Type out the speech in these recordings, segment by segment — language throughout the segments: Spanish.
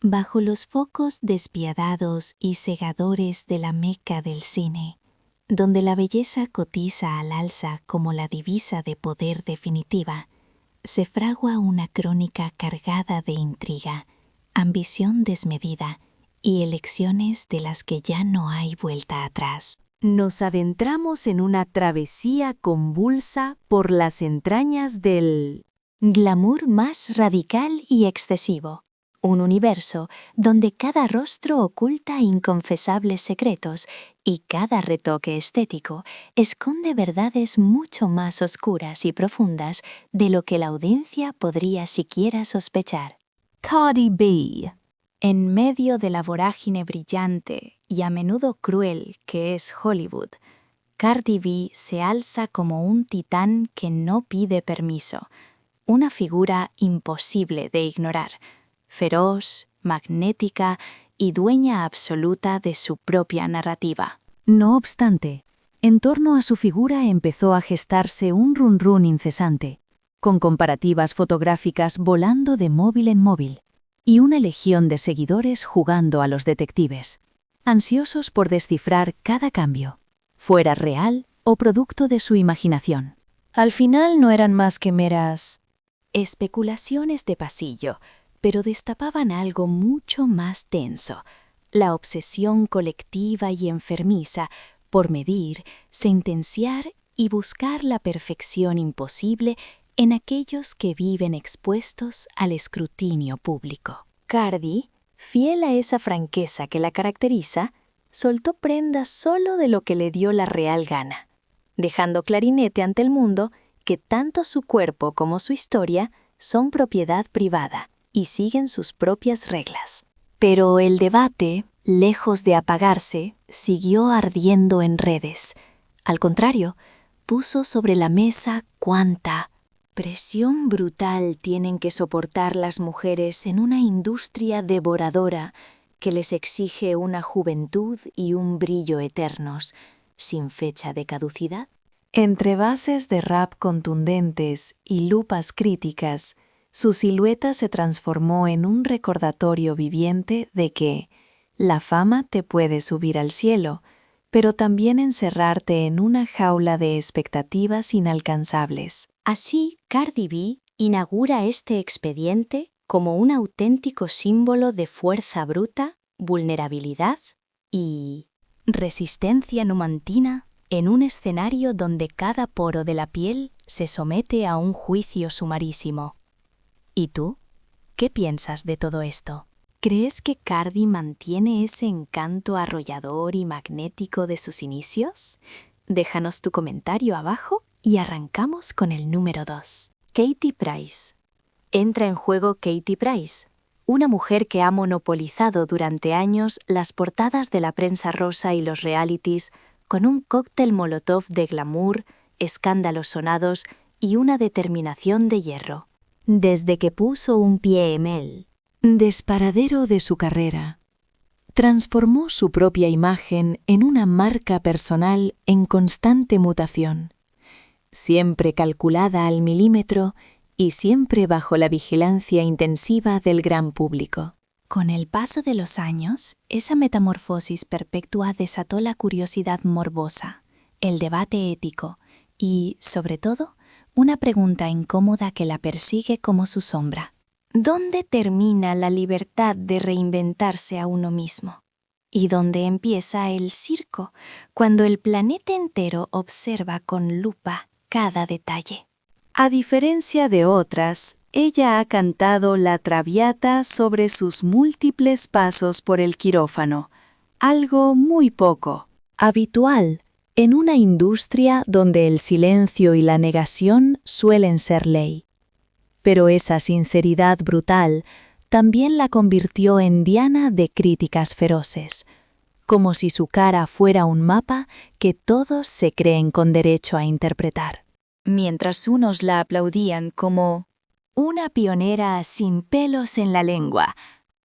Bajo los focos despiadados y cegadores de la Meca del cine, donde la belleza cotiza al alza como la divisa de poder definitiva, se fragua una crónica cargada de intriga, ambición desmedida y elecciones de las que ya no hay vuelta atrás. Nos adentramos en una travesía convulsa por las entrañas del glamour más radical y excesivo. Un universo donde cada rostro oculta inconfesables secretos y cada retoque estético esconde verdades mucho más oscuras y profundas de lo que la audiencia podría siquiera sospechar. Cardi B. En medio de la vorágine brillante y a menudo cruel que es Hollywood, Cardi B se alza como un titán que no pide permiso, una figura imposible de ignorar, feroz, magnética y dueña absoluta de su propia narrativa. No obstante, en torno a su figura empezó a gestarse un run-run incesante, con comparativas fotográficas volando de móvil en móvil, y una legión de seguidores jugando a los detectives, ansiosos por descifrar cada cambio, fuera real o producto de su imaginación. Al final no eran más que meras especulaciones de pasillo, pero destapaban algo mucho más tenso, la obsesión colectiva y enfermiza por medir, sentenciar y buscar la perfección imposible en aquellos que viven expuestos al escrutinio público. Cardi, fiel a esa franqueza que la caracteriza, soltó prendas solo de lo que le dio la real gana, dejando clarinete ante el mundo que tanto su cuerpo como su historia son propiedad privada y siguen sus propias reglas. Pero el debate, lejos de apagarse, siguió ardiendo en redes. Al contrario, puso sobre la mesa cuánta presión brutal tienen que soportar las mujeres en una industria devoradora que les exige una juventud y un brillo eternos, sin fecha de caducidad. Entre bases de rap contundentes y lupas críticas, su silueta se transformó en un recordatorio viviente de que la fama te puede subir al cielo, pero también encerrarte en una jaula de expectativas inalcanzables. Así, Cardi B inaugura este expediente como un auténtico símbolo de fuerza bruta, vulnerabilidad y resistencia numantina en un escenario donde cada poro de la piel se somete a un juicio sumarísimo. ¿Y tú? ¿Qué piensas de todo esto? ¿Crees que Cardi mantiene ese encanto arrollador y magnético de sus inicios? Déjanos tu comentario abajo y arrancamos con el número 2. Katy Price. Entra en juego Katy Price, una mujer que ha monopolizado durante años las portadas de la prensa rosa y los realities con un cóctel molotov de glamour, escándalos sonados y una determinación de hierro. Desde que puso un pie en el desparadero de su carrera, transformó su propia imagen en una marca personal en constante mutación, siempre calculada al milímetro y siempre bajo la vigilancia intensiva del gran público. Con el paso de los años, esa metamorfosis perpetua desató la curiosidad morbosa, el debate ético y, sobre todo, una pregunta incómoda que la persigue como su sombra. ¿Dónde termina la libertad de reinventarse a uno mismo? ¿Y dónde empieza el circo, cuando el planeta entero observa con lupa cada detalle? A diferencia de otras, ella ha cantado la Traviata sobre sus múltiples pasos por el quirófano, algo muy poco habitual en una industria donde el silencio y la negación suelen ser ley. Pero esa sinceridad brutal también la convirtió en diana de críticas feroces, como si su cara fuera un mapa que todos se creen con derecho a interpretar. Mientras unos la aplaudían como una pionera sin pelos en la lengua,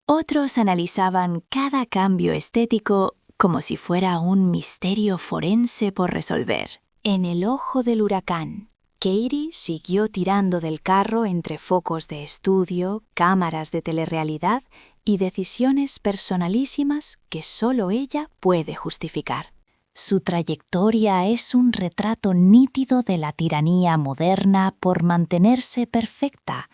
otros analizaban cada cambio estético como si fuera un misterio forense por resolver. En el ojo del huracán, Katy siguió tirando del carro entre focos de estudio, cámaras de telerrealidad y decisiones personalísimas que solo ella puede justificar. Su trayectoria es un retrato nítido de la tiranía moderna por mantenerse perfecta,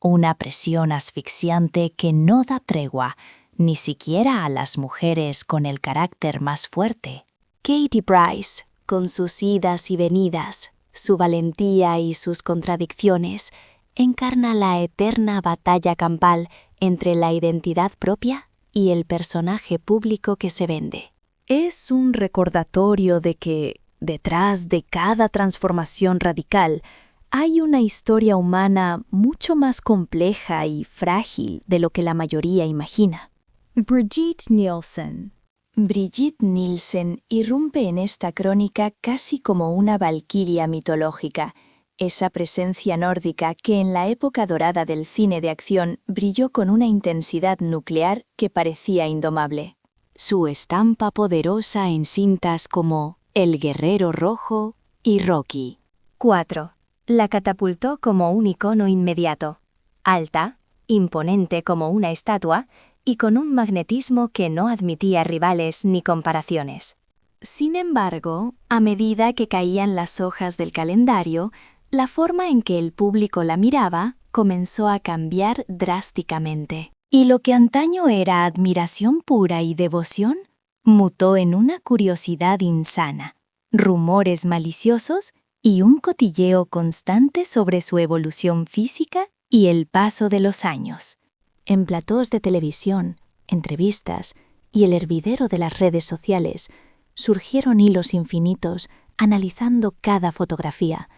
una presión asfixiante que no da tregua, ni siquiera a las mujeres con el carácter más fuerte. Katie Price, con sus idas y venidas, su valentía y sus contradicciones, encarna la eterna batalla campal entre la identidad propia y el personaje público que se vende. Es un recordatorio de que, detrás de cada transformación radical, hay una historia humana mucho más compleja y frágil de lo que la mayoría imagina. Brigitte Nielsen. Brigitte Nielsen irrumpe en esta crónica casi como una valquiria mitológica, esa presencia nórdica que en la época dorada del cine de acción brilló con una intensidad nuclear que parecía indomable. Su estampa poderosa en cintas como El Guerrero Rojo y Rocky. 4. La catapultó como un icono inmediato, alta, imponente como una estatua y con un magnetismo que no admitía rivales ni comparaciones. Sin embargo, a medida que caían las hojas del calendario, la forma en que el público la miraba comenzó a cambiar drásticamente. Y lo que antaño era admiración pura y devoción, mutó en una curiosidad insana, rumores maliciosos y un cotilleo constante sobre su evolución física y el paso de los años. En platós de televisión, entrevistas y el hervidero de las redes sociales, surgieron hilos infinitos analizando cada fotografía,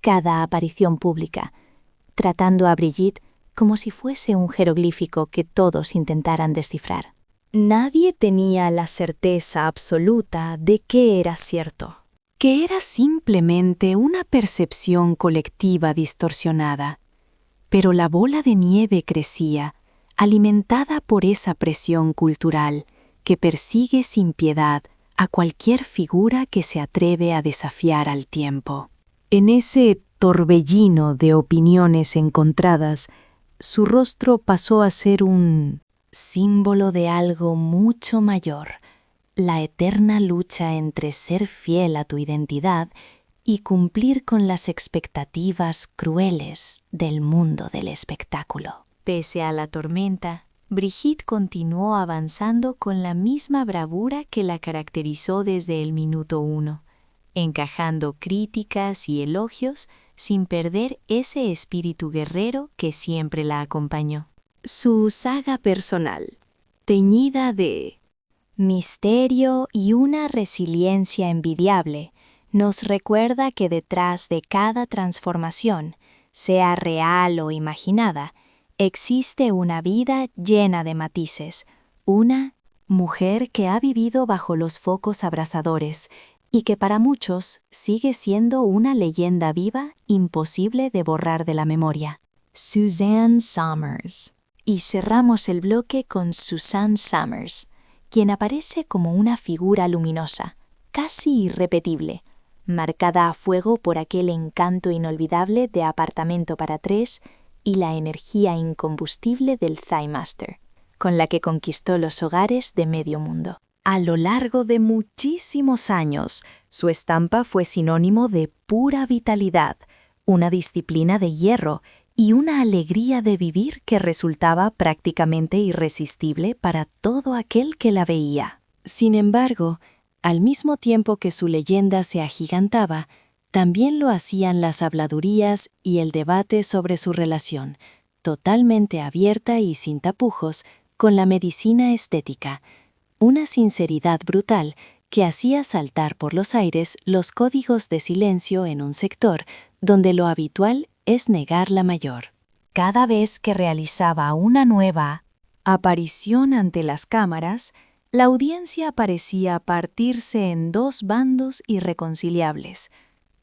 cada aparición pública, tratando a Brigitte como si fuese un jeroglífico que todos intentaran descifrar. Nadie tenía la certeza absoluta de qué era cierto, que era simplemente una percepción colectiva distorsionada. Pero la bola de nieve crecía, alimentada por esa presión cultural que persigue sin piedad a cualquier figura que se atreve a desafiar al tiempo. En ese torbellino de opiniones encontradas, su rostro pasó a ser un símbolo de algo mucho mayor, la eterna lucha entre ser fiel a tu identidad y cumplir con las expectativas crueles del mundo del espectáculo. Pese a la tormenta, Brigitte continuó avanzando con la misma bravura que la caracterizó desde el minuto 1, encajando críticas y elogios sin perder ese espíritu guerrero que siempre la acompañó. Su saga personal, teñida de misterio y una resiliencia envidiable, nos recuerda que detrás de cada transformación, sea real o imaginada, existe una vida llena de matices, una mujer que ha vivido bajo los focos abrasadores y que para muchos sigue siendo una leyenda viva imposible de borrar de la memoria. Suzanne Somers. Y cerramos el bloque con Suzanne Somers, quien aparece como una figura luminosa, casi irrepetible, marcada a fuego por aquel encanto inolvidable de Apartamento para tres y la energía incombustible del Thighmaster, con la que conquistó los hogares de medio mundo. A lo largo de muchísimos años, su estampa fue sinónimo de pura vitalidad, una disciplina de hierro y una alegría de vivir que resultaba prácticamente irresistible para todo aquel que la veía. Sin embargo, al mismo tiempo que su leyenda se agigantaba, también lo hacían las habladurías y el debate sobre su relación, totalmente abierta y sin tapujos, con la medicina estética, una sinceridad brutal que hacía saltar por los aires los códigos de silencio en un sector donde lo habitual es negar la mayor. Cada vez que realizaba una nueva aparición ante las cámaras, la audiencia parecía partirse en dos bandos irreconciliables.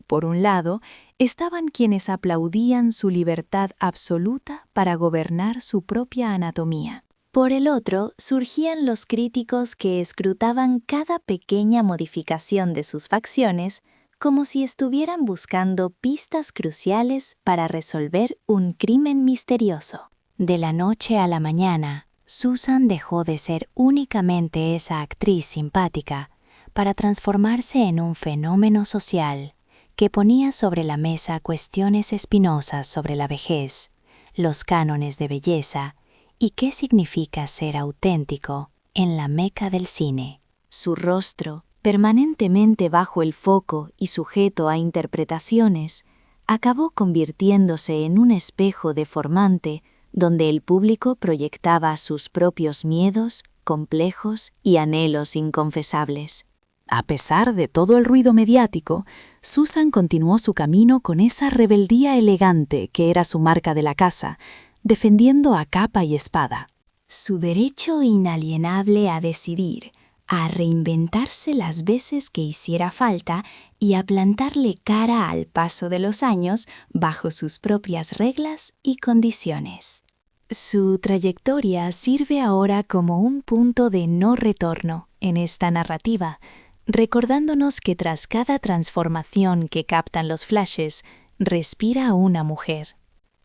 Por un lado, estaban quienes aplaudían su libertad absoluta para gobernar su propia anatomía. Por el otro, surgían los críticos que escrutaban cada pequeña modificación de sus facciones como si estuvieran buscando pistas cruciales para resolver un crimen misterioso. De la noche a la mañana, Susan dejó de ser únicamente esa actriz simpática para transformarse en un fenómeno social que ponía sobre la mesa cuestiones espinosas sobre la vejez, los cánones de belleza y qué significa ser auténtico en la meca del cine. Su rostro, permanentemente bajo el foco y sujeto a interpretaciones, acabó convirtiéndose en un espejo deformante donde el público proyectaba sus propios miedos, complejos y anhelos inconfesables. A pesar de todo el ruido mediático, Susan continuó su camino con esa rebeldía elegante que era su marca de la casa, defendiendo a capa y espada. Su derecho inalienable a decidir, a reinventarse las veces que hiciera falta y a plantarle cara al paso de los años bajo sus propias reglas y condiciones. Su trayectoria sirve ahora como un punto de no retorno en esta narrativa, recordándonos que tras cada transformación que captan los flashes, respira una mujer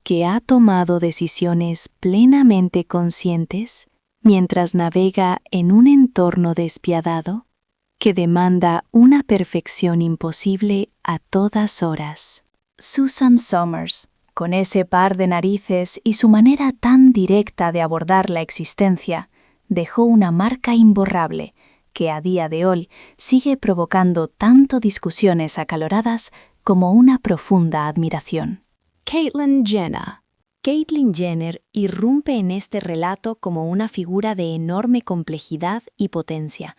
que ha tomado decisiones plenamente conscientes mientras navega en un entorno despiadado que demanda una perfección imposible a todas horas. Susan Somers, con ese par de narices y su manera tan directa de abordar la existencia, dejó una marca imborrable que a día de hoy sigue provocando tanto discusiones acaloradas como una profunda admiración. Caitlyn Jenner. Caitlyn Jenner irrumpe en este relato como una figura de enorme complejidad y potencia,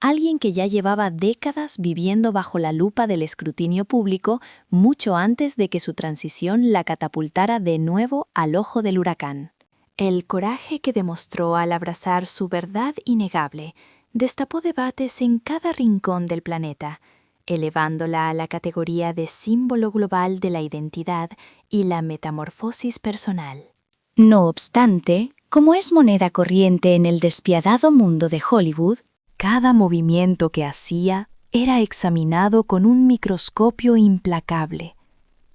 alguien que ya llevaba décadas viviendo bajo la lupa del escrutinio público mucho antes de que su transición la catapultara de nuevo al ojo del huracán. El coraje que demostró al abrazar su verdad innegable destapó debates en cada rincón del planeta, elevándola a la categoría de símbolo global de la identidad y la metamorfosis personal. No obstante, como es moneda corriente en el despiadado mundo de Hollywood, cada movimiento que hacía era examinado con un microscopio implacable.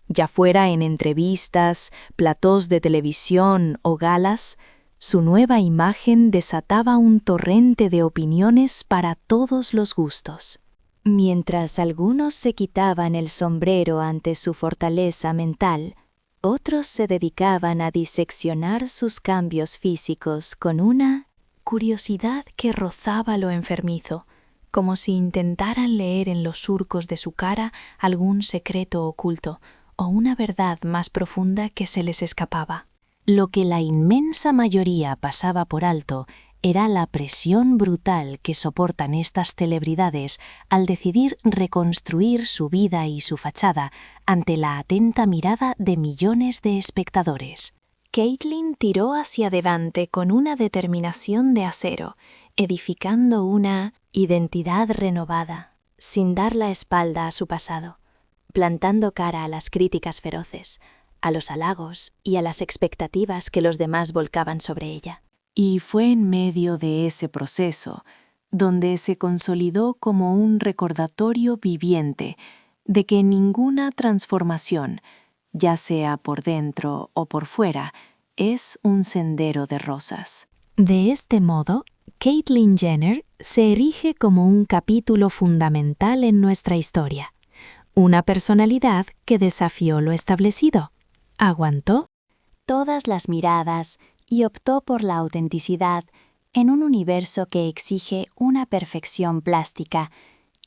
Ya fuera en entrevistas, platós de televisión o galas, su nueva imagen desataba un torrente de opiniones para todos los gustos. Mientras algunos se quitaban el sombrero ante su fortaleza mental, otros se dedicaban a diseccionar sus cambios físicos con una curiosidad que rozaba lo enfermizo, como si intentaran leer en los surcos de su cara algún secreto oculto o una verdad más profunda que se les escapaba. Lo que la inmensa mayoría pasaba por alto era la presión brutal que soportan estas celebridades al decidir reconstruir su vida y su fachada ante la atenta mirada de millones de espectadores. Caitlyn tiró hacia adelante con una determinación de acero, edificando una identidad renovada, sin dar la espalda a su pasado, plantando cara a las críticas feroces, a los halagos y a las expectativas que los demás volcaban sobre ella. Y fue en medio de ese proceso donde se consolidó como un recordatorio viviente de que ninguna transformación, ya sea por dentro o por fuera, es un sendero de rosas. De este modo, Caitlyn Jenner se erige como un capítulo fundamental en nuestra historia, una personalidad que desafió lo establecido, aguantó todas las miradas y optó por la autenticidad en un universo que exige una perfección plástica,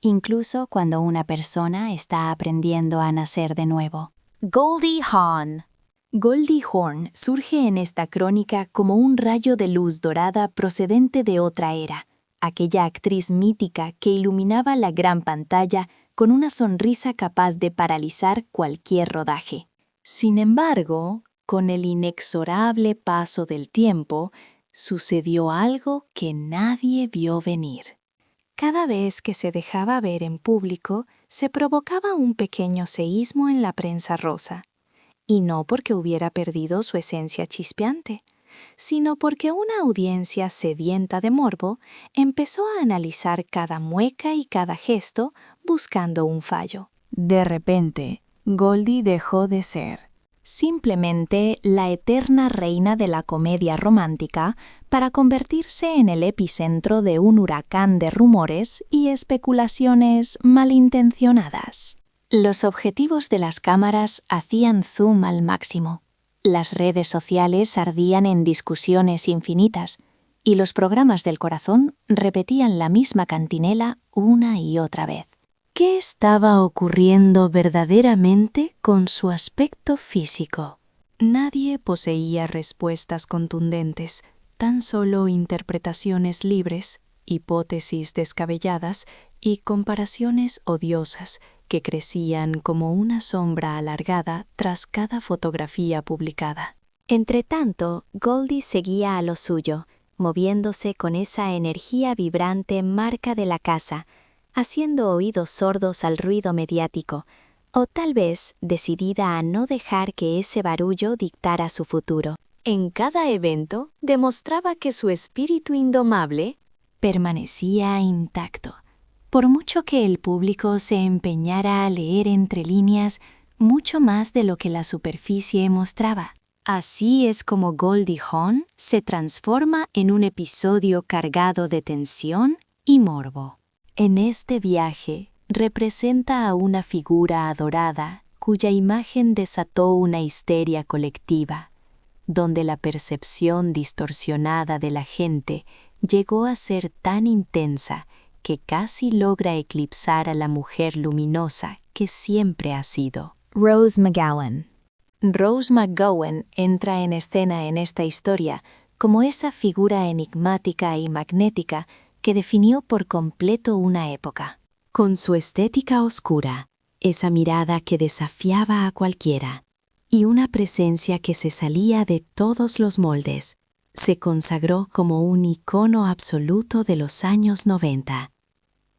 incluso cuando una persona está aprendiendo a nacer de nuevo. Goldie Hawn. Goldie Hawn surge en esta crónica como un rayo de luz dorada procedente de otra era, aquella actriz mítica que iluminaba la gran pantalla con una sonrisa capaz de paralizar cualquier rodaje. Sin embargo, con el inexorable paso del tiempo, sucedió algo que nadie vio venir. Cada vez que se dejaba ver en público, se provocaba un pequeño seísmo en la prensa rosa. Y no porque hubiera perdido su esencia chispeante, sino porque una audiencia sedienta de morbo empezó a analizar cada mueca y cada gesto buscando un fallo. De repente, Goldie dejó de ser simplemente la eterna reina de la comedia romántica, para convertirse en el epicentro de un huracán de rumores y especulaciones malintencionadas. Los objetivos de las cámaras hacían zoom al máximo. Las redes sociales ardían en discusiones infinitas, y los programas del corazón repetían la misma cantinela una y otra vez. ¿Qué estaba ocurriendo verdaderamente con su aspecto físico? Nadie poseía respuestas contundentes, tan solo interpretaciones libres, hipótesis descabelladas y comparaciones odiosas que crecían como una sombra alargada tras cada fotografía publicada. Entretanto, Goldie seguía a lo suyo, moviéndose con esa energía vibrante marca de la casa, haciendo oídos sordos al ruido mediático, o tal vez decidida a no dejar que ese barullo dictara su futuro. En cada evento demostraba que su espíritu indomable permanecía intacto, por mucho que el público se empeñara a leer entre líneas mucho más de lo que la superficie mostraba. Así es como Goldie Hawn se transforma en un episodio cargado de tensión y morbo. En este viaje representa a una figura adorada cuya imagen desató una histeria colectiva, donde la percepción distorsionada de la gente llegó a ser tan intensa que casi logra eclipsar a la mujer luminosa que siempre ha sido. Rose McGowan. Rose McGowan entra en escena en esta historia como esa figura enigmática y magnética que definió por completo una época. Con su estética oscura, esa mirada que desafiaba a cualquiera, y una presencia que se salía de todos los moldes, se consagró como un icono absoluto de los años 90.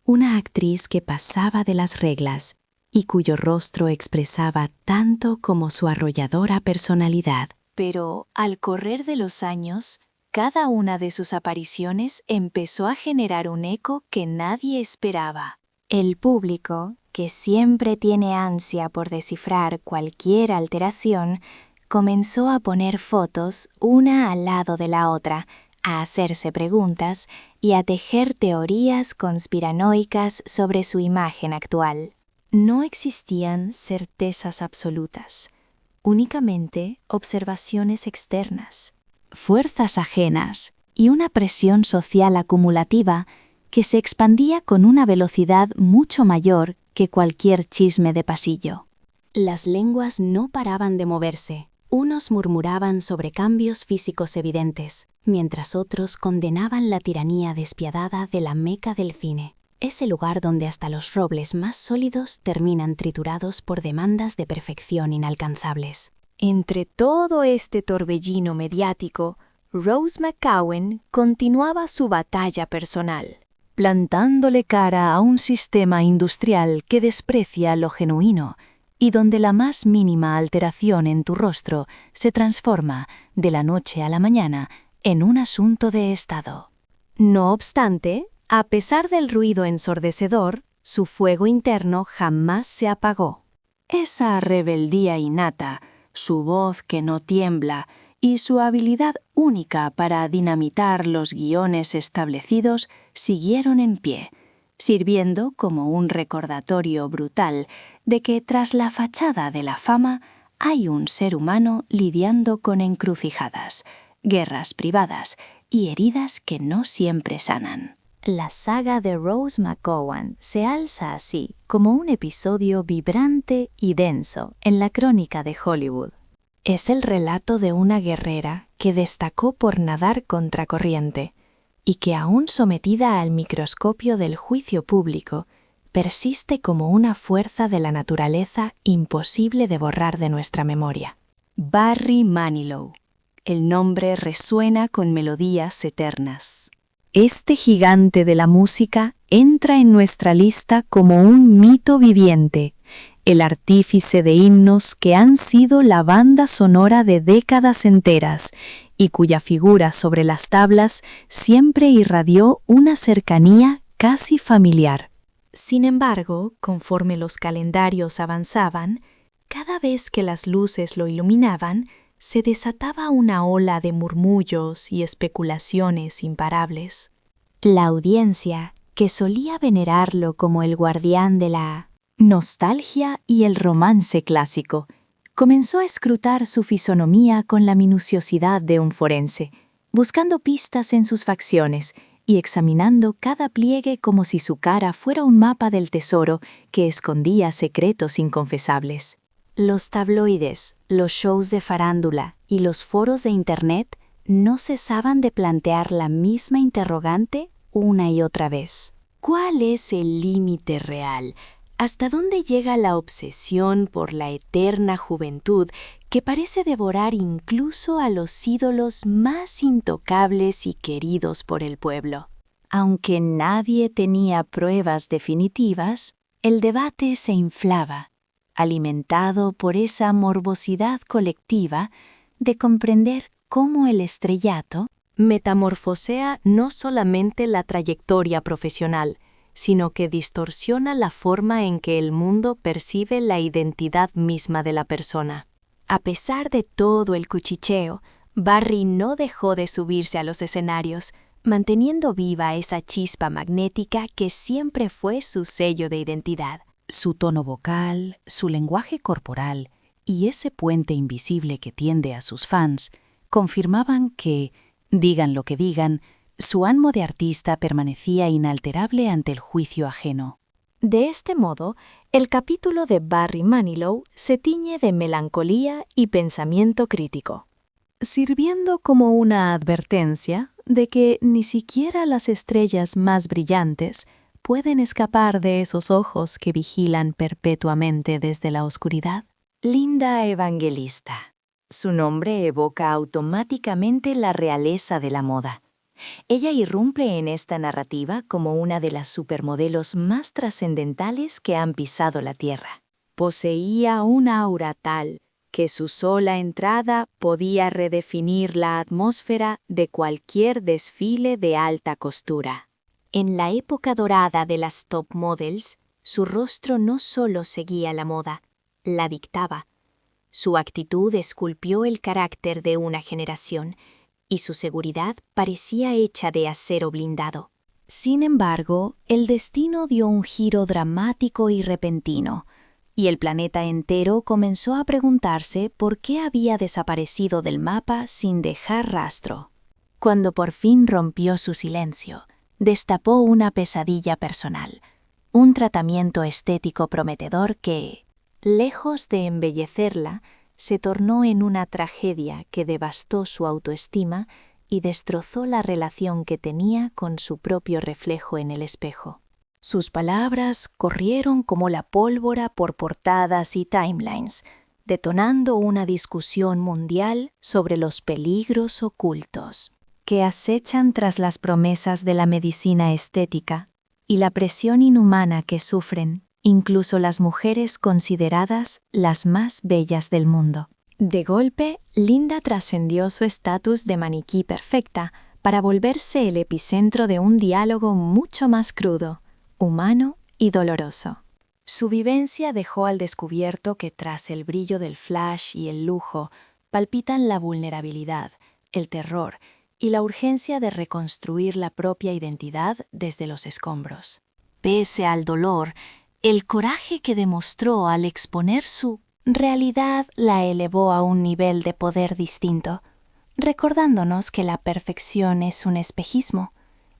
Una actriz que pasaba de las reglas y cuyo rostro expresaba tanto como su arrolladora personalidad. Pero, al correr de los años, cada una de sus apariciones empezó a generar un eco que nadie esperaba. El público, que siempre tiene ansia por descifrar cualquier alteración, comenzó a poner fotos una al lado de la otra, a hacerse preguntas y a tejer teorías conspiranoicas sobre su imagen actual. No existían certezas absolutas, únicamente observaciones externas, fuerzas ajenas y una presión social acumulativa que se expandía con una velocidad mucho mayor que cualquier chisme de pasillo. Las lenguas no paraban de moverse. Unos murmuraban sobre cambios físicos evidentes, mientras otros condenaban la tiranía despiadada de la Meca del cine, ese lugar donde hasta los robles más sólidos terminan triturados por demandas de perfección inalcanzables. Entre todo este torbellino mediático, Rose McGowan continuaba su batalla personal, plantándole cara a un sistema industrial que desprecia lo genuino y donde la más mínima alteración en tu rostro se transforma, de la noche a la mañana, en un asunto de Estado. No obstante, a pesar del ruido ensordecedor, su fuego interno jamás se apagó. Esa rebeldía innata, su voz que no tiembla y su habilidad única para dinamitar los guiones establecidos siguieron en pie, sirviendo como un recordatorio brutal de que tras la fachada de la fama hay un ser humano lidiando con encrucijadas, guerras privadas y heridas que no siempre sanan. La saga de Rose McGowan se alza así como un episodio vibrante y denso en la crónica de Hollywood. Es el relato de una guerrera que destacó por nadar contracorriente y que, aún sometida al microscopio del juicio público, persiste como una fuerza de la naturaleza imposible de borrar de nuestra memoria. Barry Manilow. El nombre resuena con melodías eternas. Este gigante de la música entra en nuestra lista como un mito viviente, el artífice de himnos que han sido la banda sonora de décadas enteras y cuya figura sobre las tablas siempre irradió una cercanía casi familiar. Sin embargo, conforme los calendarios avanzaban, Cada vez que las luces lo iluminaban, se desataba una ola de murmullos y especulaciones imparables. La audiencia, que solía venerarlo como el guardián de la nostalgia y el romance clásico, comenzó a escrutar su fisonomía con la minuciosidad de un forense, buscando pistas en sus facciones y examinando cada pliegue como si su cara fuera un mapa del tesoro que escondía secretos inconfesables. Los tabloides, los shows de farándula y los foros de Internet no cesaban de plantear la misma interrogante una y otra vez. ¿Cuál es el límite real? ¿Hasta dónde llega la obsesión por la eterna juventud que parece devorar incluso a los ídolos más intocables y queridos por el pueblo? Aunque nadie tenía pruebas definitivas, el debate se inflaba, alimentado por esa morbosidad colectiva de comprender cómo el estrellato metamorfosea no solamente la trayectoria profesional, sino que distorsiona la forma en que el mundo percibe la identidad misma de la persona. A pesar de todo el cuchicheo, Barry no dejó de subirse a los escenarios, manteniendo viva esa chispa magnética que siempre fue su sello de identidad. Su tono vocal, su lenguaje corporal y ese puente invisible que tiende a sus fans confirmaban que, digan lo que digan, su ánimo de artista permanecía inalterable ante el juicio ajeno. De este modo, el capítulo de Barry Manilow se tiñe de melancolía y pensamiento crítico, sirviendo como una advertencia de que ni siquiera las estrellas más brillantes pueden escapar de esos ojos que vigilan perpetuamente desde la oscuridad. Linda Evangelista. Su nombre evoca automáticamente la realeza de la moda. Ella irrumpe en esta narrativa como una de las supermodelos más trascendentales que han pisado la Tierra. Poseía una aura tal que su sola entrada podía redefinir la atmósfera de cualquier desfile de alta costura. En la época dorada de las top models, su rostro no solo seguía la moda, la dictaba. Su actitud esculpió el carácter de una generación, y su seguridad parecía hecha de acero blindado. Sin embargo, el destino dio un giro dramático y repentino, y el planeta entero comenzó a preguntarse por qué había desaparecido del mapa sin dejar rastro. Cuando por fin rompió su silencio, destapó una pesadilla personal, un tratamiento estético prometedor que, lejos de embellecerla, se tornó en una tragedia que devastó su autoestima y destrozó la relación que tenía con su propio reflejo en el espejo. Sus palabras corrieron como la pólvora por portadas y timelines, detonando una discusión mundial sobre los peligros ocultos que acechan tras las promesas de la medicina estética y la presión inhumana que sufren incluso las mujeres consideradas las más bellas del mundo. De golpe, Linda trascendió su estatus de maniquí perfecta para volverse el epicentro de un diálogo mucho más crudo, humano y doloroso. Su vivencia dejó al descubierto que tras el brillo del flash y el lujo palpitan la vulnerabilidad, el terror y la urgencia de reconstruir la propia identidad desde los escombros. Pese al dolor, el coraje que demostró al exponer su realidad la elevó a un nivel de poder distinto, recordándonos que la perfección es un espejismo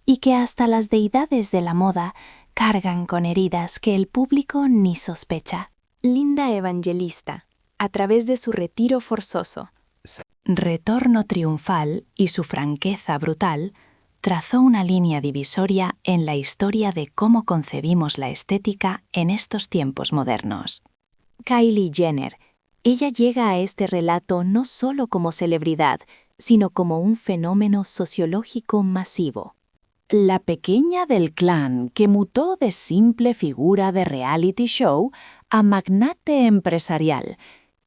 y que hasta las deidades de la moda cargan con heridas que el público ni sospecha. Linda Evangelista, a través de su retiro forzoso, retorno triunfal y su franqueza brutal, trazó una línea divisoria en la historia de cómo concebimos la estética en estos tiempos modernos. Kylie Jenner. Ella llega a este relato no solo como celebridad, sino como un fenómeno sociológico masivo. La pequeña del clan que mutó de simple figura de reality show a magnate empresarial,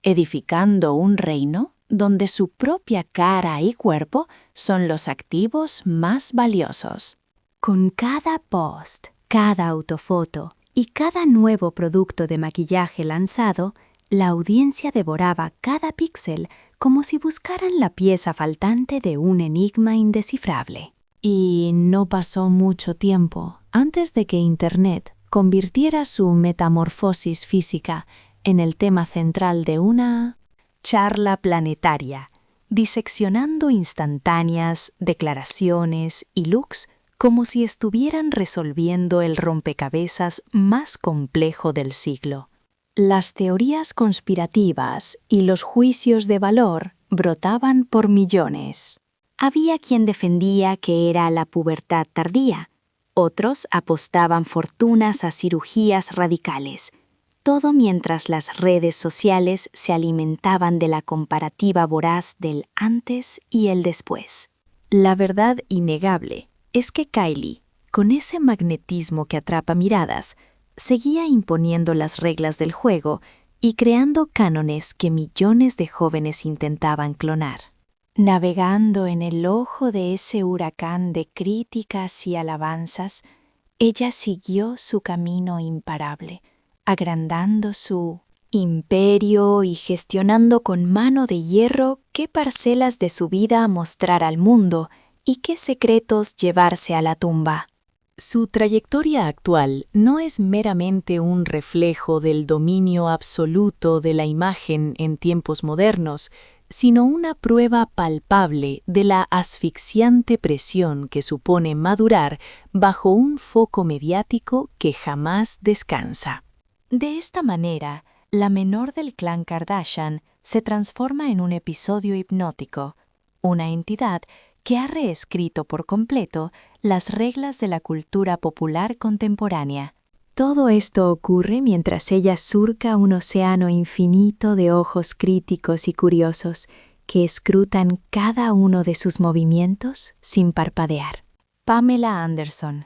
edificando un reino donde su propia cara y cuerpo son los activos más valiosos. Con cada post, cada autofoto y cada nuevo producto de maquillaje lanzado, La audiencia devoraba cada píxel como si buscaran la pieza faltante de un enigma indescifrable. Y no pasó mucho tiempo antes de que Internet convirtiera su metamorfosis física en el tema central de una charla planetaria, diseccionando instantáneas, declaraciones y looks como si estuvieran resolviendo el rompecabezas más complejo del siglo. Las teorías conspirativas y los juicios de valor brotaban por millones. Había quien defendía que era la pubertad tardía, otros apostaban fortunas a cirugías radicales, todo mientras las redes sociales se alimentaban de la comparativa voraz del antes y el después. La verdad innegable es que Kylie, con ese magnetismo que atrapa miradas, seguía imponiendo las reglas del juego y creando cánones que millones de jóvenes intentaban clonar. Navegando en el ojo de ese huracán de críticas y alabanzas, ella siguió su camino imparable, agrandando su imperio y gestionando con mano de hierro qué parcelas de su vida mostrar al mundo y qué secretos llevarse a la tumba. Su trayectoria actual no es meramente un reflejo del dominio absoluto de la imagen en tiempos modernos, sino una prueba palpable de la asfixiante presión que supone madurar bajo un foco mediático que jamás descansa. De esta manera, la menor del clan Kardashian se transforma en un episodio hipnótico, una entidad que ha reescrito por completo las reglas de la cultura popular contemporánea. Todo esto ocurre mientras ella surca un océano infinito de ojos críticos y curiosos que escrutan cada uno de sus movimientos sin parpadear. Pamela Anderson.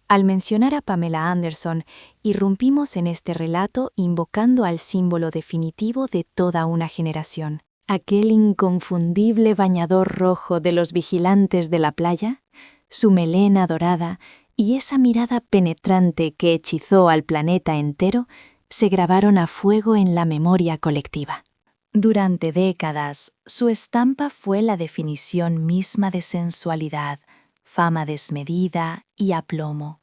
Al mencionar a Pamela Anderson, irrumpimos en este relato invocando al símbolo definitivo de toda una generación. Aquel inconfundible bañador rojo de los vigilantes de la playa, su melena dorada y esa mirada penetrante que hechizó al planeta entero se grabaron a fuego en la memoria colectiva. Durante décadas, su estampa fue la definición misma de sensualidad, fama desmedida y aplomo,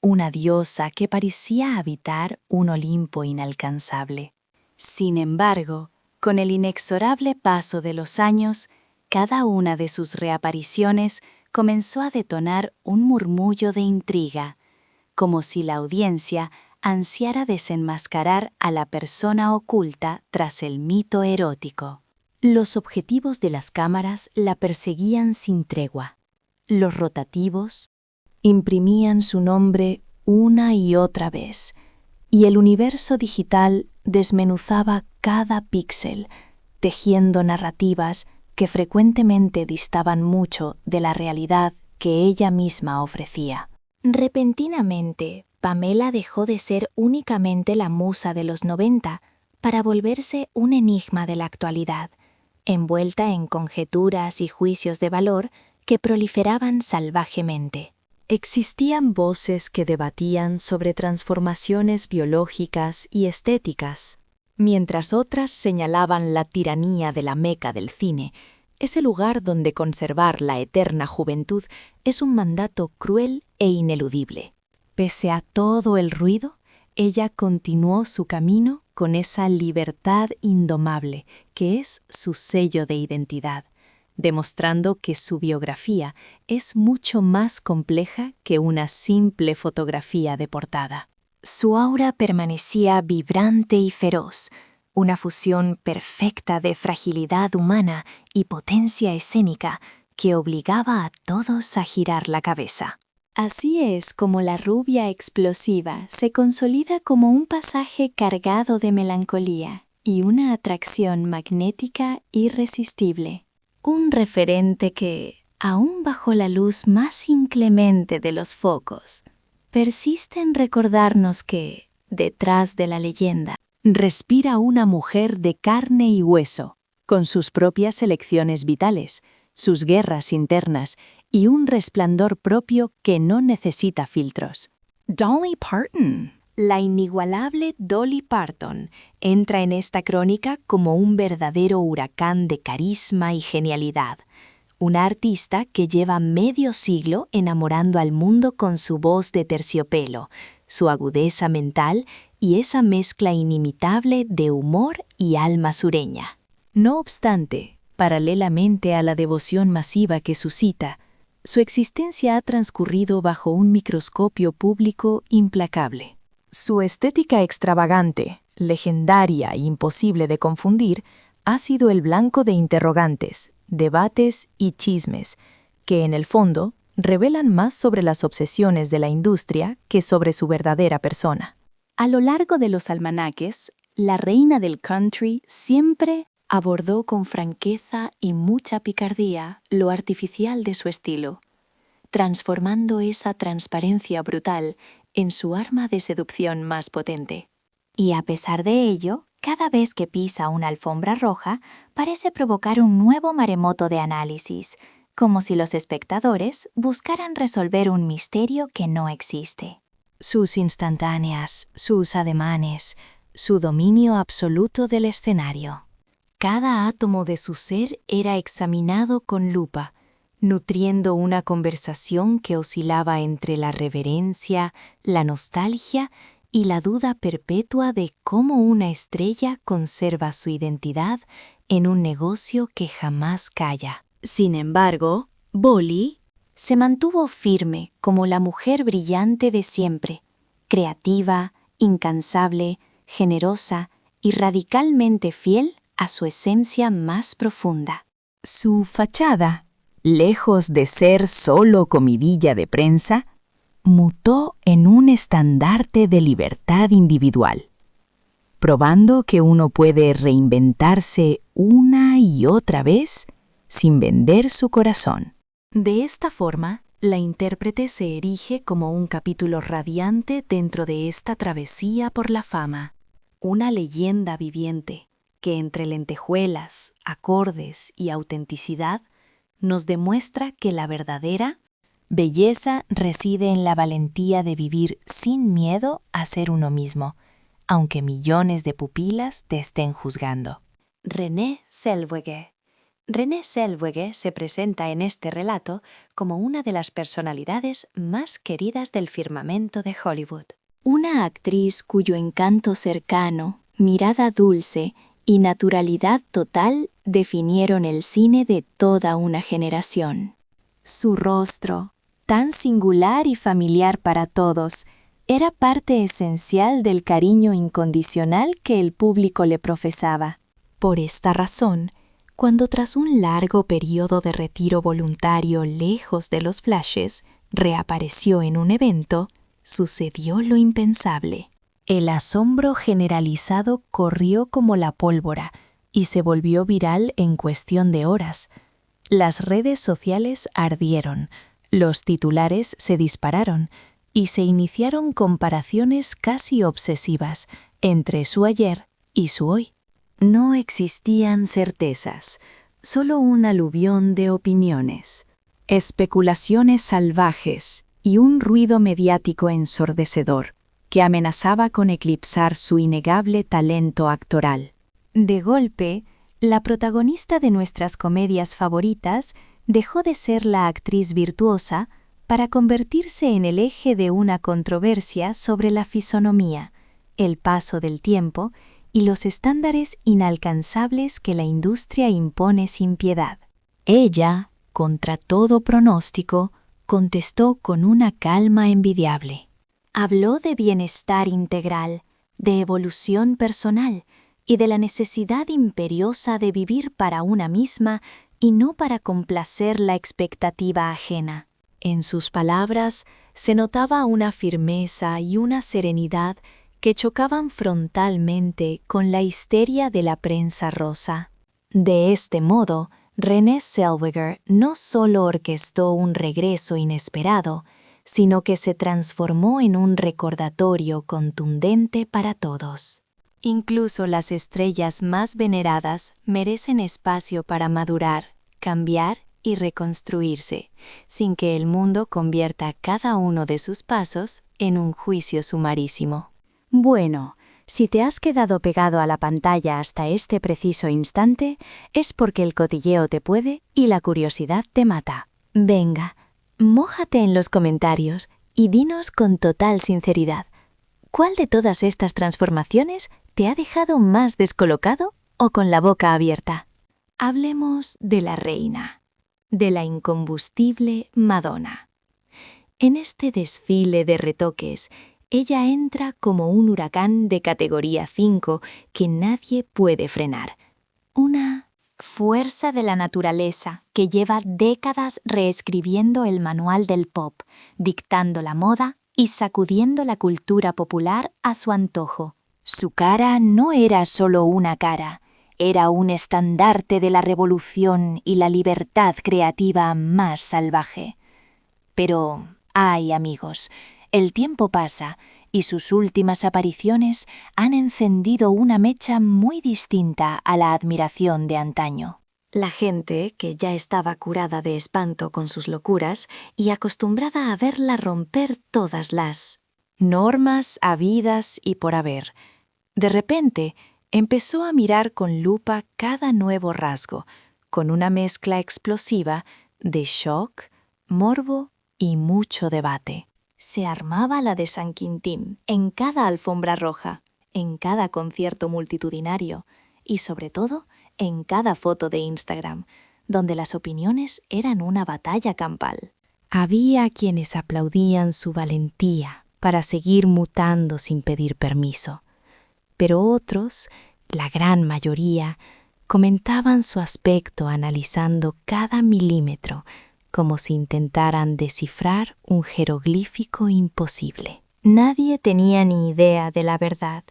una diosa que parecía habitar un Olimpo inalcanzable. Sin embargo, con el inexorable paso de los años, cada una de sus reapariciones comenzó a detonar un murmullo de intriga, como si la audiencia ansiara desenmascarar a la persona oculta tras el mito erótico. Los objetivos de las cámaras la perseguían sin tregua. Los rotativos imprimían su nombre una y otra vez, y el universo digital desmenuzaba cada píxel, tejiendo narrativas que frecuentemente distaban mucho de la realidad que ella misma ofrecía. Repentinamente, Pamela dejó de ser únicamente la musa de los 90 para volverse un enigma de la actualidad, envuelta en conjeturas y juicios de valor que proliferaban salvajemente. Existían voces que debatían sobre transformaciones biológicas y estéticas, mientras otras señalaban la tiranía de la Meca del cine, ese lugar donde conservar la eterna juventud es un mandato cruel e ineludible. Pese a todo el ruido, ella continuó su camino con esa libertad indomable que es su sello de identidad, demostrando que su biografía es mucho más compleja que una simple fotografía de portada. Su aura permanecía vibrante y feroz, una fusión perfecta de fragilidad humana y potencia escénica que obligaba a todos a girar la cabeza. Así es como la rubia explosiva se consolida como un pasaje cargado de melancolía y una atracción magnética irresistible. Un referente que, aún bajo la luz más inclemente de los focos, persiste en recordarnos que, detrás de la leyenda, respira una mujer de carne y hueso, con sus propias elecciones vitales, sus guerras internas y un resplandor propio que no necesita filtros. Dolly Parton, La inigualable Dolly Parton entra en esta crónica como un verdadero huracán de carisma y genialidad. Una artista que lleva medio siglo enamorando al mundo con su voz de terciopelo, su agudeza mental y esa mezcla inimitable de humor y alma sureña. No obstante, paralelamente a la devoción masiva que suscita, su existencia ha transcurrido bajo un microscopio público implacable. Su estética extravagante, legendaria e imposible de confundir, ha sido el blanco de interrogantes, debates y chismes, que en el fondo revelan más sobre las obsesiones de la industria que sobre su verdadera persona. A lo largo de los almanaques, la reina del country siempre abordó con franqueza y mucha picardía lo artificial de su estilo, transformando esa transparencia brutal en su arma de seducción más potente. Y a pesar de ello, cada vez que pisa una alfombra roja, parece provocar un nuevo maremoto de análisis, como si los espectadores buscaran resolver un misterio que no existe. Sus instantáneas, sus ademanes, su dominio absoluto del escenario. Cada átomo de su ser era examinado con lupa, nutriendo una conversación que oscilaba entre la reverencia, la nostalgia y la duda perpetua de cómo una estrella conserva su identidad en un negocio que jamás calla. Sin embargo, Bolly se mantuvo firme como la mujer brillante de siempre, creativa, incansable, generosa y radicalmente fiel a su esencia más profunda. Su fachada, lejos de ser solo comidilla de prensa, mutó en un estandarte de libertad individual, probando que uno puede reinventarse una y otra vez sin vender su corazón. De esta forma, la intérprete se erige como un capítulo radiante dentro de esta travesía por la fama, una leyenda viviente que entre lentejuelas, acordes y autenticidad nos demuestra que la verdadera belleza reside en la valentía de vivir sin miedo a ser uno mismo, aunque millones de pupilas te estén juzgando. Renée Zellweger. Renée Zellweger se presenta en este relato como una de las personalidades más queridas del firmamento de Hollywood. Una actriz cuyo encanto cercano, mirada dulce y naturalidad total definieron el cine de toda una generación. Su rostro, tan singular y familiar para todos, era parte esencial del cariño incondicional que el público le profesaba. Por esta razón, cuando tras un largo periodo de retiro voluntario lejos de los flashes, reapareció en un evento, sucedió lo impensable. El asombro generalizado corrió como la pólvora y se volvió viral en cuestión de horas. Las redes sociales ardieron, los titulares se dispararon y se iniciaron comparaciones casi obsesivas entre su ayer y su hoy. No existían certezas, solo un aluvión de opiniones, especulaciones salvajes y un ruido mediático ensordecedor que amenazaba con eclipsar su innegable talento actoral. De golpe, la protagonista de nuestras comedias favoritas dejó de ser la actriz virtuosa para convertirse en el eje de una controversia sobre la fisonomía, el paso del tiempo y los estándares inalcanzables que la industria impone sin piedad. Ella, contra todo pronóstico, contestó con una calma envidiable. Habló de bienestar integral, de evolución personal y de la necesidad imperiosa de vivir para una misma y no para complacer la expectativa ajena. En sus palabras se notaba una firmeza y una serenidad que chocaban frontalmente con la histeria de la prensa rosa. De este modo, Renée Zellweger no solo orquestó un regreso inesperado, sino que se transformó en un recordatorio contundente para todos. Incluso las estrellas más veneradas merecen espacio para madurar, cambiar y reconstruirse, sin que el mundo convierta cada uno de sus pasos en un juicio sumarísimo. Bueno, si te has quedado pegado a la pantalla hasta este preciso instante, es porque el cotilleo te puede y la curiosidad te mata. Venga, mójate en los comentarios y dinos con total sinceridad, ¿cuál de todas estas transformaciones te ha dejado más descolocado o con la boca abierta? Hablemos de la reina, de la incombustible Madonna. En este desfile de retoques, ella entra como un huracán de categoría 5 que nadie puede frenar. Una fuerza de la naturaleza que lleva décadas reescribiendo el manual del pop, dictando la moda y sacudiendo la cultura popular a su antojo. Su cara no era solo una cara, era un estandarte de la revolución y la libertad creativa más salvaje. Pero, ay amigos, el tiempo pasa y sus últimas apariciones han encendido una mecha muy distinta a la admiración de antaño. La gente, que ya estaba curada de espanto con sus locuras y acostumbrada a verla romper todas las normas habidas y por haber, de repente empezó a mirar con lupa cada nuevo rasgo, con una mezcla explosiva de shock, morbo y mucho debate. Se armaba la de San Quintín en cada alfombra roja, en cada concierto multitudinario y, sobre todo, en cada foto de Instagram, donde las opiniones eran una batalla campal. Había quienes aplaudían su valentía para seguir mutando sin pedir permiso, pero otros, la gran mayoría, comentaban su aspecto analizando cada milímetro, como si intentaran descifrar un jeroglífico imposible. Nadie tenía ni idea de la verdad,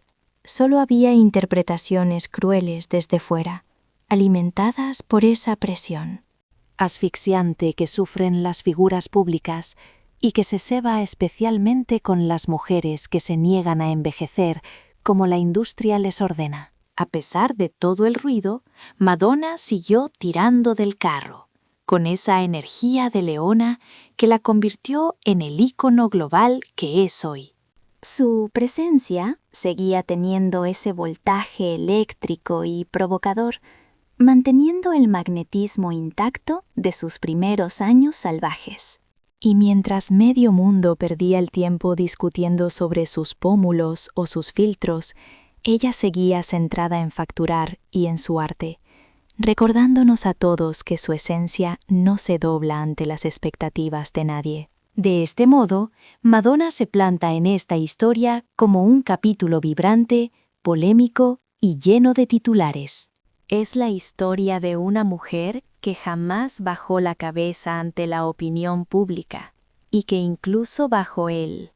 solo había interpretaciones crueles desde fuera, alimentadas por esa presión asfixiante que sufren las figuras públicas y que se ceba especialmente con las mujeres que se niegan a envejecer como la industria les ordena. A pesar de todo el ruido, Madonna siguió tirando del carro, con esa energía de leona que la convirtió en el ícono global que es hoy. Su presencia seguía teniendo ese voltaje eléctrico y provocador, manteniendo el magnetismo intacto de sus primeros años salvajes. Y mientras medio mundo perdía el tiempo discutiendo sobre sus pómulos o sus filtros, ella seguía centrada en facturar y en su arte, recordándonos a todos que su esencia no se dobla ante las expectativas de nadie. De este modo, Madonna se planta en esta historia como un capítulo vibrante, polémico y lleno de titulares. Es la historia de una mujer que jamás bajó la cabeza ante la opinión pública y que incluso bajo el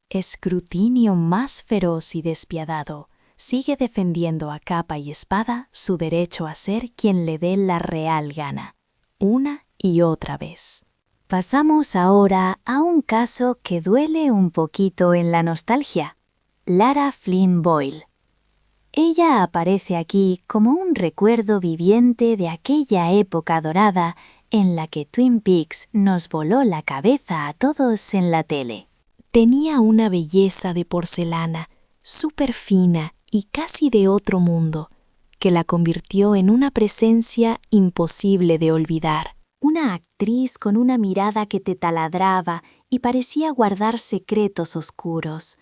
escrutinio más feroz y despiadado, sigue defendiendo a capa y espada su derecho a ser quien le dé la real gana, una y otra vez. Pasamos ahora a un caso que duele un poquito en la nostalgia: Lara Flynn Boyle. Ella aparece aquí como un recuerdo viviente de aquella época dorada en la que Twin Peaks nos voló la cabeza a todos en la tele. Tenía una belleza de porcelana, súper fina y casi de otro mundo, que la convirtió en una presencia imposible de olvidar. Una actriz con una mirada que te taladraba y parecía guardar secretos oscuros.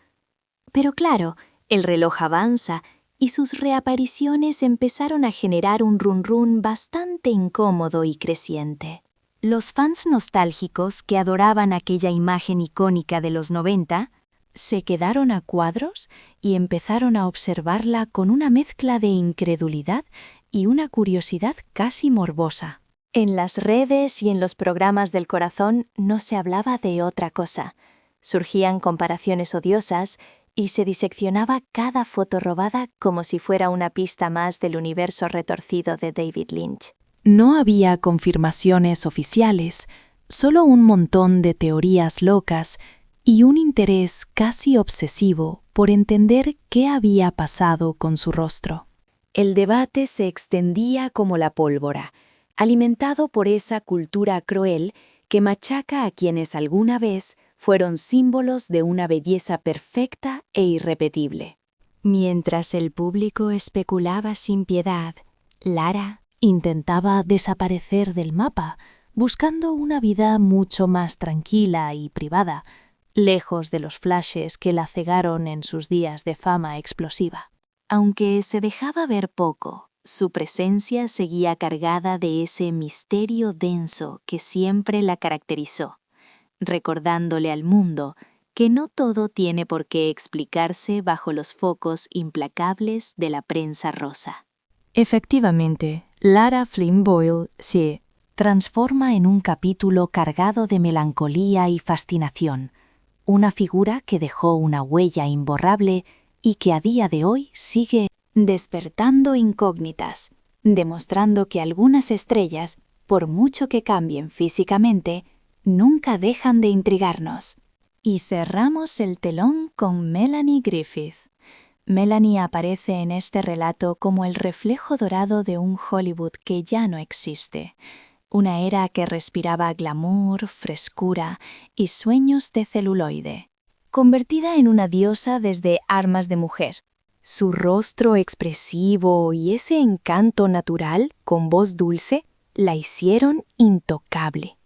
Pero claro, el reloj avanza y sus reapariciones empezaron a generar un run-run bastante incómodo y creciente. Los fans nostálgicos que adoraban aquella imagen icónica de los 90 se quedaron a cuadros y empezaron a observarla con una mezcla de incredulidad y una curiosidad casi morbosa. En las redes y en los programas del corazón no se hablaba de otra cosa. Surgían comparaciones odiosas y se diseccionaba cada foto robada como si fuera una pista más del universo retorcido de David Lynch. No había confirmaciones oficiales, solo un montón de teorías locas y un interés casi obsesivo por entender qué había pasado con su rostro. El debate se extendía como la pólvora, alimentado por esa cultura cruel que machaca a quienes alguna vez fueron símbolos de una belleza perfecta e irrepetible. Mientras el público especulaba sin piedad, Lara intentaba desaparecer del mapa, buscando una vida mucho más tranquila y privada, lejos de los flashes que la cegaron en sus días de fama explosiva. Aunque se dejaba ver poco, su presencia seguía cargada de ese misterio denso que siempre la caracterizó, recordándole al mundo que no todo tiene por qué explicarse bajo los focos implacables de la prensa rosa. Efectivamente, Lara Flynn Boyle se transforma en un capítulo cargado de melancolía y fascinación, una figura que dejó una huella imborrable y que a día de hoy sigue despertando incógnitas, demostrando que algunas estrellas, por mucho que cambien físicamente, nunca dejan de intrigarnos. Y cerramos el telón con Melanie Griffith. Melanie aparece en este relato como el reflejo dorado de un Hollywood que ya no existe, una era que respiraba glamour, frescura y sueños de celuloide. Convertida en una diosa desde Armas de Mujer, su rostro expresivo y ese encanto natural con voz dulce la hicieron intocable.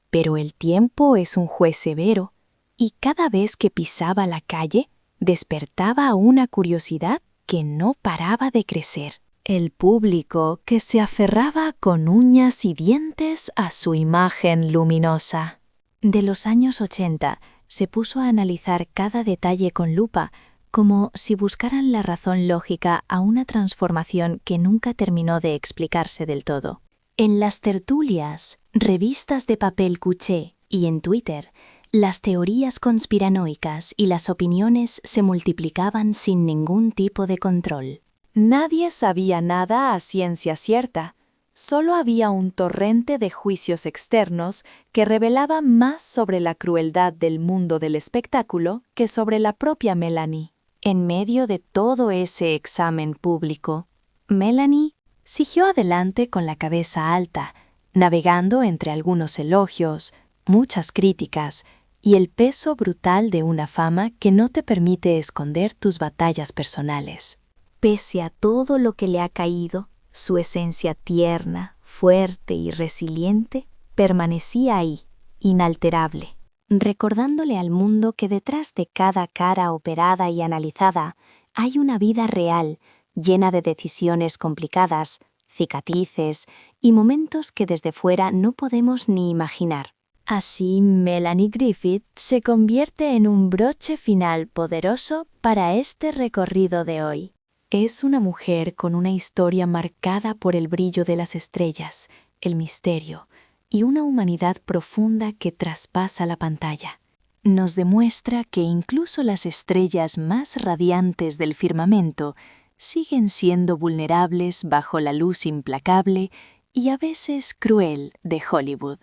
Pero el tiempo es un juez severo, y cada vez que pisaba la calle, despertaba una curiosidad que no paraba de crecer. El público que se aferraba con uñas y dientes a su imagen luminosa. De los años 80, se puso a analizar cada detalle con lupa, como si buscaran la razón lógica a una transformación que nunca terminó de explicarse del todo. En las tertulias, revistas de papel cuché y en Twitter, las teorías conspiranoicas y las opiniones se multiplicaban sin ningún tipo de control. Nadie sabía nada a ciencia cierta, solo había un torrente de juicios externos que revelaba más sobre la crueldad del mundo del espectáculo que sobre la propia Melanie. En medio de todo ese examen público, Melanie siguió adelante con la cabeza alta, navegando entre algunos elogios, muchas críticas y el peso brutal de una fama que no te permite esconder tus batallas personales. Pese a todo lo que le ha caído, su esencia tierna, fuerte y resiliente permanecía ahí, inalterable, recordándole al mundo que detrás de cada cara operada y analizada hay una vida real, llena de decisiones complicadas, cicatrices y momentos que desde fuera no podemos ni imaginar. Así, Melanie Griffith se convierte en un broche final poderoso para este recorrido de hoy. Es una mujer con una historia marcada por el brillo de las estrellas, el misterio y una humanidad profunda que traspasa la pantalla. Nos demuestra que incluso las estrellas más radiantes del firmamento siguen siendo vulnerables bajo la luz implacable y a veces cruel de Hollywood.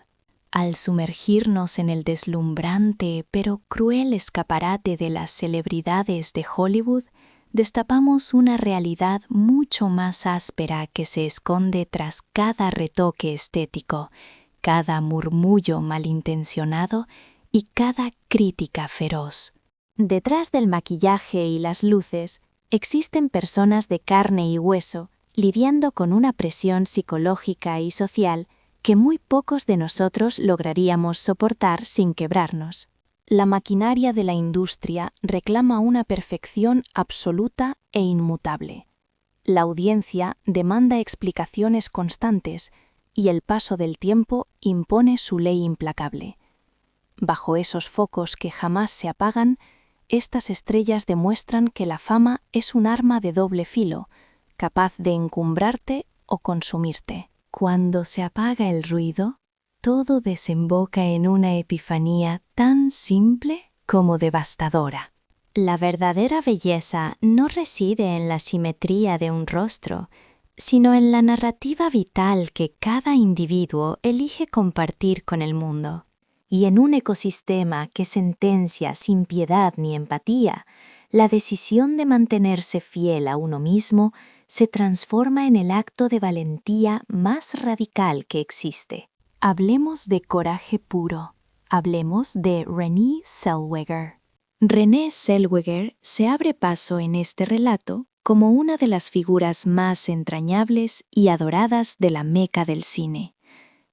Al sumergirnos en el deslumbrante pero cruel escaparate de las celebridades de Hollywood, destapamos una realidad mucho más áspera que se esconde tras cada retoque estético, cada murmullo malintencionado y cada crítica feroz. Detrás del maquillaje y las luces, existen personas de carne y hueso lidiando con una presión psicológica y social que muy pocos de nosotros lograríamos soportar sin quebrarnos. La maquinaria de la industria reclama una perfección absoluta e inmutable. La audiencia demanda explicaciones constantes y el paso del tiempo impone su ley implacable. Bajo esos focos que jamás se apagan, estas estrellas demuestran que la fama es un arma de doble filo, capaz de encumbrarte o consumirte. Cuando se apaga el ruido, todo desemboca en una epifanía tan simple como devastadora. La verdadera belleza no reside en la simetría de un rostro, sino en la narrativa vital que cada individuo elige compartir con el mundo. Y en un ecosistema que sentencia sin piedad ni empatía, la decisión de mantenerse fiel a uno mismo se transforma en el acto de valentía más radical que existe. Hablemos de coraje puro, Hablemos de Renée Zellweger. Renée Zellweger se abre paso en este relato como una de las figuras más entrañables y adoradas de la meca del cine.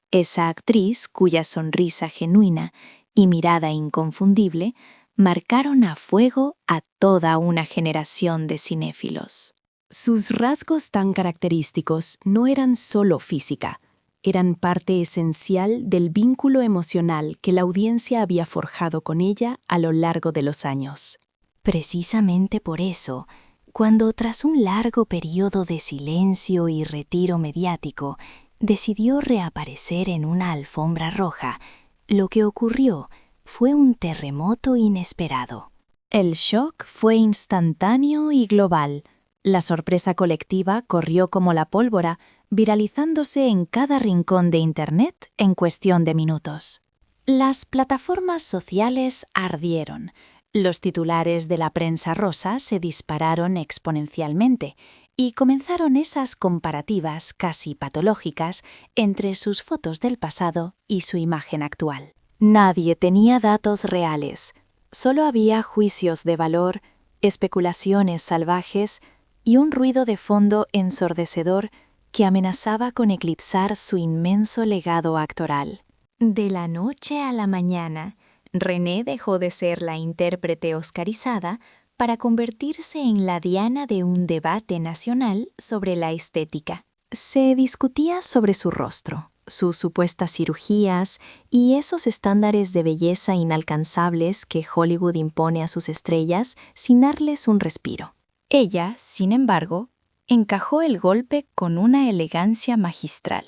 Esa actriz cuya sonrisa genuina y mirada inconfundible marcaron a fuego a toda una generación de cinéfilos. Sus rasgos tan característicos no eran solo física, eran parte esencial del vínculo emocional que la audiencia había forjado con ella a lo largo de los años. Precisamente por eso, cuando tras un largo periodo de silencio y retiro mediático, decidió reaparecer en una alfombra roja, lo que ocurrió fue un terremoto inesperado. El shock fue instantáneo y global. La sorpresa colectiva corrió como la pólvora, viralizándose en cada rincón de Internet en cuestión de minutos. Las plataformas sociales ardieron. Los titulares de la prensa rosa se dispararon exponencialmente y comenzaron esas comparativas casi patológicas entre sus fotos del pasado y su imagen actual. Nadie tenía datos reales, solo había juicios de valor, especulaciones salvajes y un ruido de fondo ensordecedor que amenazaba con eclipsar su inmenso legado actoral. De la noche a la mañana, Renée dejó de ser la intérprete oscarizada para convertirse en la diana de un debate nacional sobre la estética. Se discutía sobre su rostro, sus supuestas cirugías y esos estándares de belleza inalcanzables que Hollywood impone a sus estrellas sin darles un respiro. Ella, sin embargo, encajó el golpe con una elegancia magistral.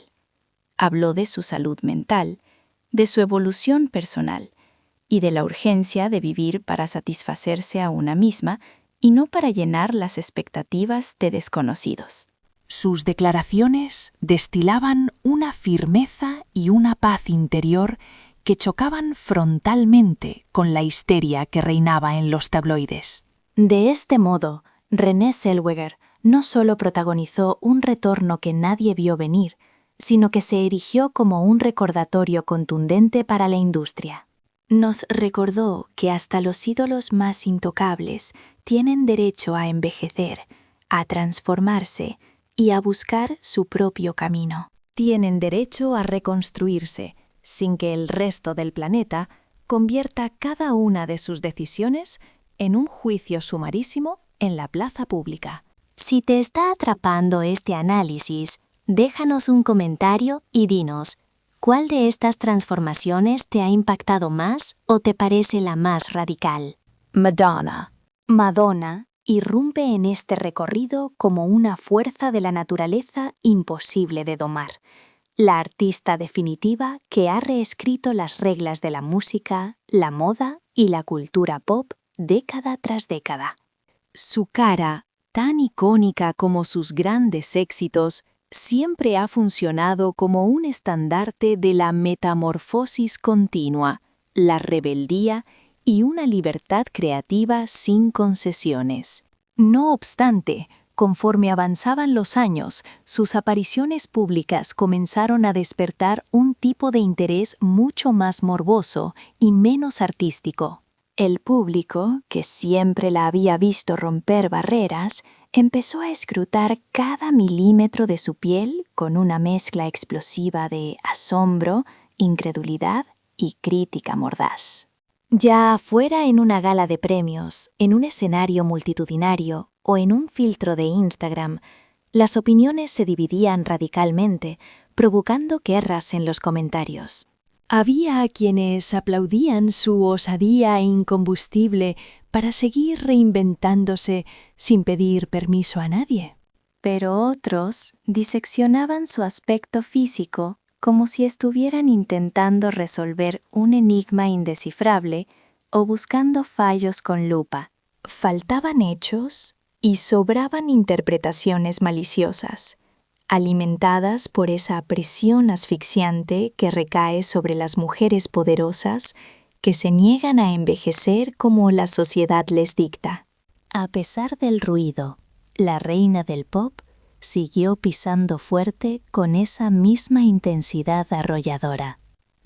Habló de su salud mental, de su evolución personal y de la urgencia de vivir para satisfacerse a una misma y no para llenar las expectativas de desconocidos. Sus declaraciones destilaban una firmeza y una paz interior que chocaban frontalmente con la histeria que reinaba en los tabloides. De este modo, Renée Zellweger no solo protagonizó un retorno que nadie vio venir, sino que se erigió como un recordatorio contundente para la industria. Nos recordó que hasta los ídolos más intocables tienen derecho a envejecer, a transformarse y a buscar su propio camino. Tienen derecho a reconstruirse, sin que el resto del planeta convierta cada una de sus decisiones en un juicio sumarísimo en la plaza pública. Si te está atrapando este análisis, déjanos un comentario y dinos, ¿cuál de estas transformaciones te ha impactado más o te parece la más radical? Madonna irrumpe en este recorrido como una fuerza de la naturaleza imposible de domar, la artista definitiva que ha reescrito las reglas de la música, la moda y la cultura pop década tras década. Su cara, tan icónica como sus grandes éxitos, siempre ha funcionado como un estandarte de la metamorfosis continua, la rebeldía y una libertad creativa sin concesiones. No obstante, conforme avanzaban los años, sus apariciones públicas comenzaron a despertar un tipo de interés mucho más morboso y menos artístico. El público, que siempre la había visto romper barreras, empezó a escrutar cada milímetro de su piel con una mezcla explosiva de asombro, incredulidad y crítica mordaz. Ya fuera en una gala de premios, en un escenario multitudinario o en un filtro de Instagram, las opiniones se dividían radicalmente, provocando guerras en los comentarios. Había quienes aplaudían su osadía incombustible para seguir reinventándose sin pedir permiso a nadie. Pero otros diseccionaban su aspecto físico como si estuvieran intentando resolver un enigma indescifrable o buscando fallos con lupa. Faltaban hechos y sobraban interpretaciones maliciosas, alimentadas por esa presión asfixiante que recae sobre las mujeres poderosas que se niegan a envejecer como la sociedad les dicta. A pesar del ruido, la reina del pop siguió pisando fuerte con esa misma intensidad arrolladora.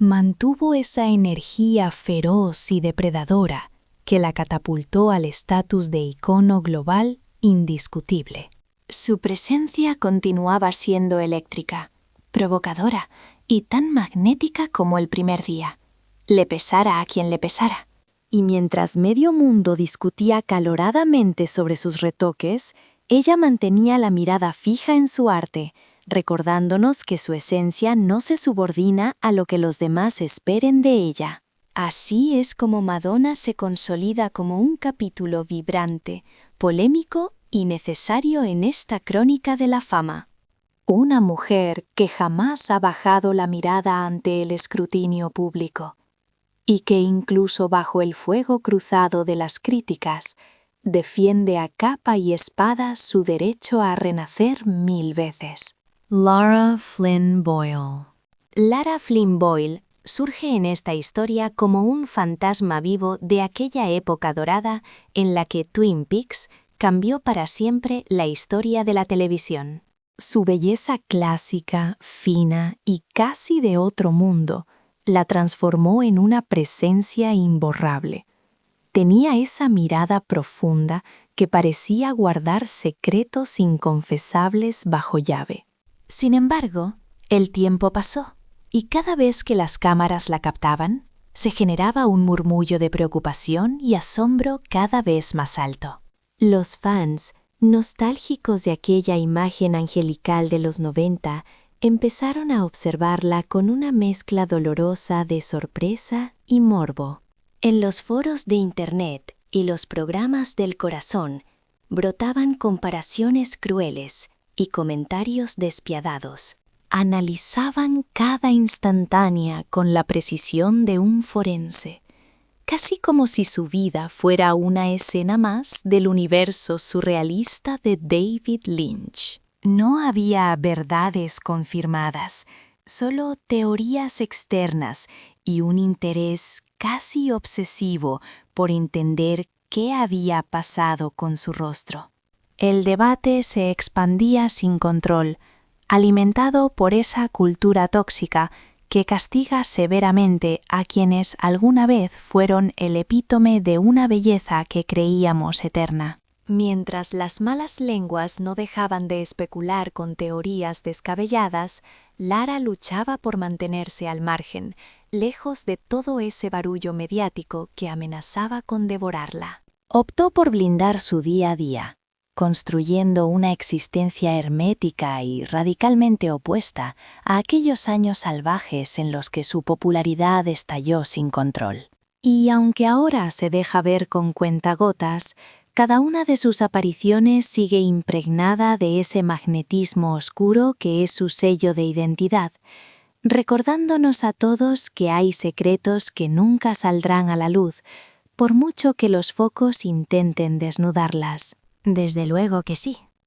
Mantuvo esa energía feroz y depredadora que la catapultó al estatus de icono global indiscutible. Su presencia continuaba siendo eléctrica, provocadora y tan magnética como el primer día, le pesara a quien le pesara. Y mientras medio mundo discutía acaloradamente sobre sus retoques, ella mantenía la mirada fija en su arte, recordándonos que su esencia no se subordina a lo que los demás esperen de ella. Así es como Madonna se consolida como un capítulo vibrante, polémico y necesario en esta crónica de la fama. Una mujer que jamás ha bajado la mirada ante el escrutinio público, y que incluso bajo el fuego cruzado de las críticas, defiende a capa y espada su derecho a renacer 1000 veces. Lara Flynn Boyle. Lara Flynn Boyle surge en esta historia como un fantasma vivo de aquella época dorada en la que Twin Peaks cambió para siempre la historia de la televisión. Su belleza clásica, fina y casi de otro mundo la transformó en una presencia imborrable. Tenía esa mirada profunda que parecía guardar secretos inconfesables bajo llave. Sin embargo, el tiempo pasó, y cada vez que las cámaras la captaban, se generaba un murmullo de preocupación y asombro cada vez más alto. Los fans, nostálgicos de aquella imagen angelical de los 90, empezaron a observarla con una mezcla dolorosa de sorpresa y morbo. En los foros de Internet y los programas del corazón brotaban comparaciones crueles y comentarios despiadados. Analizaban cada instantánea con la precisión de un forense, casi como si su vida fuera una escena más del universo surrealista de David Lynch. No había verdades confirmadas, solo teorías externas y un interés casi obsesivo por entender qué había pasado con su rostro. El debate se expandía sin control, alimentado por esa cultura tóxica que castiga severamente a quienes alguna vez fueron el epítome de una belleza que creíamos eterna. Mientras las malas lenguas no dejaban de especular con teorías descabelladas, Lara luchaba por mantenerse al margen, lejos de todo ese barullo mediático que amenazaba con devorarla. Optó por blindar su día a día, construyendo una existencia hermética y radicalmente opuesta a aquellos años salvajes en los que su popularidad estalló sin control. Y aunque ahora se deja ver con cuentagotas, cada una de sus apariciones sigue impregnada de ese magnetismo oscuro que es su sello de identidad, recordándonos a todos que hay secretos que nunca saldrán a la luz, por mucho que los focos intenten desnudarlas. Desde luego que sí.